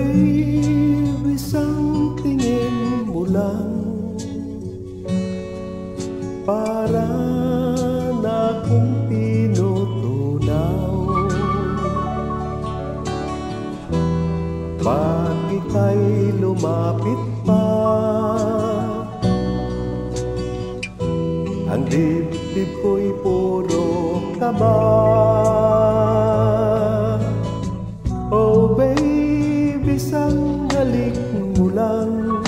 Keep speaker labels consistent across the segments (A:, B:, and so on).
A: babe, isang tingin mo lang para na akong tinutunaw. Pag ika'y lumapit pa, ang dibdib ko'y puro kaba. Oh babe, isang halik mo lang,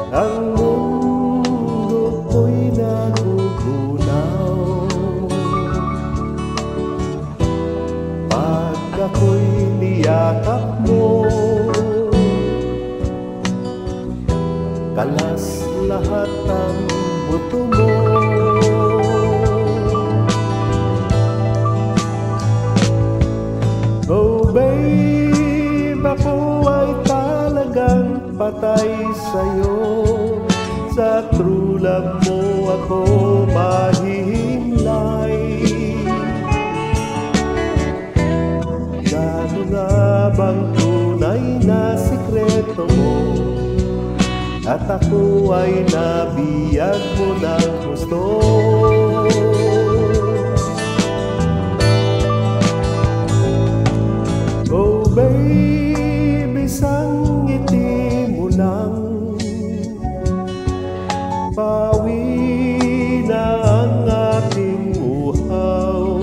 A: ang mundo ko'y nagugunaw. Pag ako'y niyakap mo, kalas lahat ang buto mo. Oh babe, ako ay talagang patay sa'yo. Sa true love mo ako mahihimlay. Gaano nga bang tunay na sikreto mo, at ako ay nabiyag mo ng gusto. Oh babe, isang ngiti mo lang, pawi na ang aking uhaw.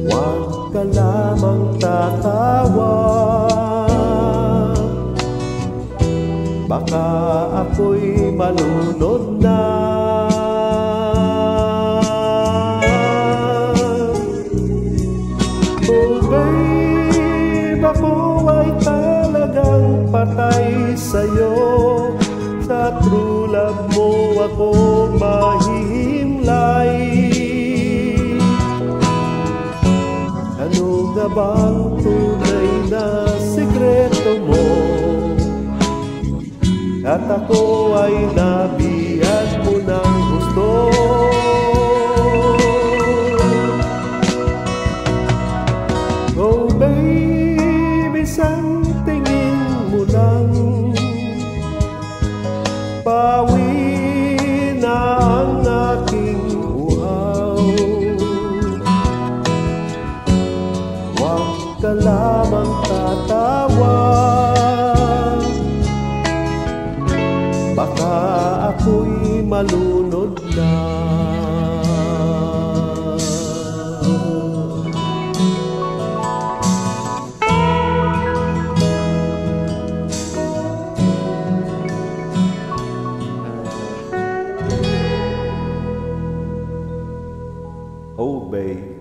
A: Huwag ka lamang tatawa, baka ako'y malunod na. Oh babe, ako ay talagang patay sa'yo. Sa true love mo ako mahihimlay. Ano nga bang tunay na sikreto mo, at ako ay nabiyag mo ng gusto. Oh babe, isang tingin mo lang, pawi na ang aking uhaw. Huwag ka lamang tatawa, baka ako'y malunod na. Oh babe,